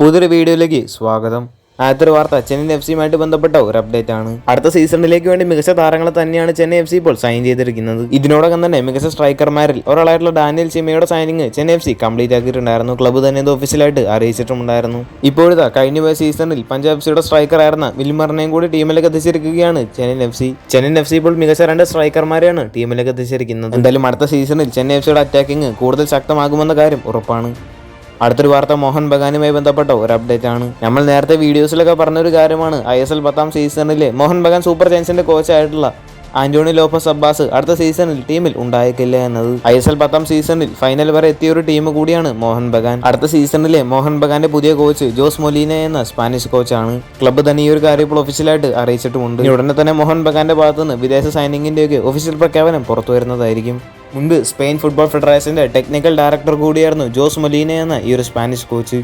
പുതിയൊരു വീഡിയോയിലേക്ക് സ്വാഗതം. ആദ്യത്തെ വാർത്ത ചെന്നൈ എഫ് സിയുമായിട്ട് ബന്ധപ്പെട്ട ഒരു അപ്ഡേറ്റ് ആണ്. അടുത്ത സീസണിലേക്ക് വേണ്ടി മികച്ച താരങ്ങളെ തന്നെയാണ് ചെന്നൈ എഫ് സി ഇപ്പോൾ സൈൻ ചെയ്തിരിക്കുന്നത്. ഇതിനോടകം തന്നെ മികച്ച സ്ട്രൈക്കർമാരിൽ ഒരാളായിട്ടുള്ള ഡാനിയൽ ചിമയുടെ signing Chennai F C complete ആക്കിയിട്ടുണ്ടായിരുന്നു. ക്ലബ്ബ് തന്നെ ഇത് ഒഫീഷ്യലായിട്ട് അറിയിച്ചിട്ടുണ്ടായിരുന്നു. ഇപ്പോഴത്തെ കഴിഞ്ഞ സീസണിൽ പഞ്ചാബ് എഫ് സിയുടെ സ്ട്രൈക്കർ ആയിരുന്ന വിൽമറിനെയും കൂടി ടീമിലേക്ക് എത്തിച്ചിരിക്കുകയാണ് Chennai F C. Chennai F C ഇപ്പോൾ മികച്ച 2 സ്ട്രൈക്കർമാരെയാണ് ടീമിലേക്ക് എത്തിച്ചിരിക്കുന്നത്. എന്തായാലും അടുത്ത സീസണിൽ ചെന്നൈ എഫ് സിയുടെ അറ്റാക്കിംഗ് കൂടുതൽ ശക്തമാകുമെന്ന കാര്യം ഉറപ്പാണ്. അടുത്തൊരു വാർത്ത മോഹൻ ബഗാനുമായി ബന്ധപ്പെട്ട ഒരു അപ്ഡേറ്റ് ആണ്. നമ്മൾ നേരത്തെ വീഡിയോസിലൊക്കെ പറഞ്ഞൊരു കാര്യമാണ്. ISL 10ാം സീസണിലെ മോഹൻ ബഗാൻ സൂപ്പർ ജയൻസിന്റെ കോച്ചായിട്ടുള്ള ആന്റോണി ലോപ്പസ് അബ്ബാസ് അടുത്ത സീസണിൽ ടീമിൽ ഉണ്ടായേക്കില്ല എന്നത്. ISL 10ാം സീസണിൽ ഫൈനൽ വരെ എത്തിയ ഒരു ടീം കൂടിയാണ് മോഹൻ ബഗാൻ. അടുത്ത സീസണിലെ മോഹൻ ബഗാന്റെ പുതിയ കോച്ച് ജോസ് മൊലീന എന്ന സ്പാനിഷ് കോച്ചാണ്. ക്ലബ്ബ് തന്നെ ഈ ഒരു കാര്യം ഇപ്പോൾ ഒഫീഷ്യലായിട്ട് അറിയിച്ചിട്ടുമുണ്ട്. ഉടനെ തന്നെ മോഹൻ ബഗാന്റെ ഭാഗത്തുനിന്ന് വിദേശ സൈനിങ്ങിന്റെയൊക്കെ ഒഫീഷ്യൽ പ്രഖ്യാപനം പുറത്തു വരുന്നതായിരിക്കും. മുൻപ് സ്പെയിൻ ഫുട്ബോൾ ഫെഡറേഷന്റെ ടെക്നിക്കൽ ഡയറക്ടർ കൂടിയായിരുന്നു ജോസ് മൊലീന എന്ന ഈ ഒരു സ്പാനിഷ് കോച്ച്.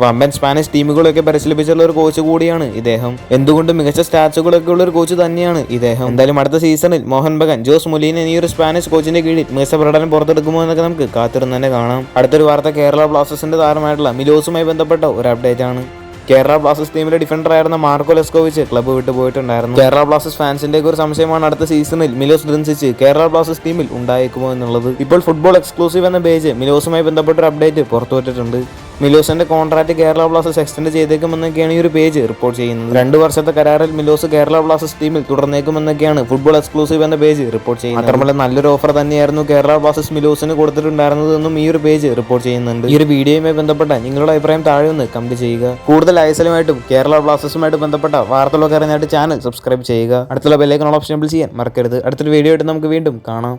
വമ്പൻ സ്പാനിഷ് ടീമുകളൊക്കെ പരിശീലിപ്പിച്ചുള്ള ഒരു കോച്ച് കൂടിയാണ് ഇദ്ദേഹം. എന്തുകൊണ്ടും മികച്ച സ്റ്റാച്ചുകളൊക്കെ ഉള്ള ഒരു കോച്ച് തന്നെയാണ് ഇദ്ദേഹം. എന്തായാലും അടുത്ത സീസണിൽ മോഹൻ ബഗാൻ ജോസ് മൊലീന ഈ ഒരു സ്പാനിഷ് കോച്ചിന്റെ കീഴിൽ മികച്ച പ്രകടനം പുറത്തെടുക്കുമോ എന്നൊക്കെ നമുക്ക് കാത്തിരുന്ന് തന്നെ കാണാം. അടുത്തൊരു വാർത്ത കേരള ബ്ലാസ്റ്റേഴ്സിന്റെ താരമായിട്ടുള്ള മിലോസുമായി ബന്ധപ്പെട്ട ഒരു അപ്ഡേറ്റ് ആണ്. കേരള ബ്ലാസ്റ്റേഴ്സ് ടീമിലെ ഡിഫൻഡർ ആയിരുന്ന മാർക്കോ ലെസ്കോവിച്ച് ക്ലബ്ബ് വിട്ടു പോയിട്ടുണ്ടായിരുന്നു. കേരള ബ്ലാസ്റ്റേഴ്സ് ഫാൻസിന്റെ ഒരു സംശയമാണ് അടുത്ത സീസണിൽ മിലോസ് ഡ്രിൻസിച്ച് കേരള ബ്ലാസ്റ്റേഴ്സ് ടീമിൽ ഉണ്ടായേക്കുമോ എന്നുള്ളത്. ഇപ്പോൾ ഫുട്ബോൾ എക്സ്ക്ലൂസീവ് എന്ന പേജ് മിലോസുമായി ബന്ധപ്പെട്ട ഒരു അപ്ഡേറ്റ് പുറത്തുവിട്ടിട്ടുണ്ട്. മിലോസിന്റെ കോൺട്രാക്ട് കേരള ബ്ലാസ്റ്റേഴ്സ് എക്സ്റ്റെൻഡ് ചെയ്തേക്കുമെന്നൊക്കെയാണ് ഈ ഒരു പേജ് റിപ്പോർട്ട് ചെയ്യുന്നത്. 2 വർഷത്തെ കരാറിൽ മിലോസ് കേരള ബ്ലാസ്റ്റേഴ്സ് ടീമിൽ തുടർന്നേക്കുമെന്നൊക്കെയാണ് ഫുട്ബോൾ എക്സ്ക്ലൂസീവ് എന്ന പേജ് റിപ്പോർട്ട് ചെയ്യുന്നത്. മാത്രമല്ല നല്ലൊരു ഓഫർ തന്നെയായിരുന്നു കേരള ബ്ലാസ്റ്റേഴ്സ് മിലോസിന് കൊടുത്തിട്ടുണ്ടായിരുന്നതെന്നും ഈ ഒരു പേജ് റിപ്പോർട്ട് ചെയ്യുന്നുണ്ട്. ഈ ഒരു വീഡിയോയുമായി ബന്ധപ്പെട്ട നിങ്ങളുടെ അഭിപ്രായം താഴെ ഒന്ന് കമന്റ് ചെയ്യുക. കൂടുതൽ ISLുമായിട്ടും കേരള ബ്ലാസ്റ്റേഴ്സുമായിട്ട് ബന്ധപ്പെട്ട വാർത്തകളൊക്കെ അറിഞ്ഞായിട്ട് ചാനൽ സബ്സ്ക്രൈബ് ചെയ്യുക. അടുത്തുള്ള ബെല്ലൈക്കൺ ഓപ്ഷൻ ചെയ്യാൻ മറക്കരുത്. അടുത്തൊരു വീഡിയോ ആയിട്ട് നമുക്ക് വീണ്ടും കാണാം.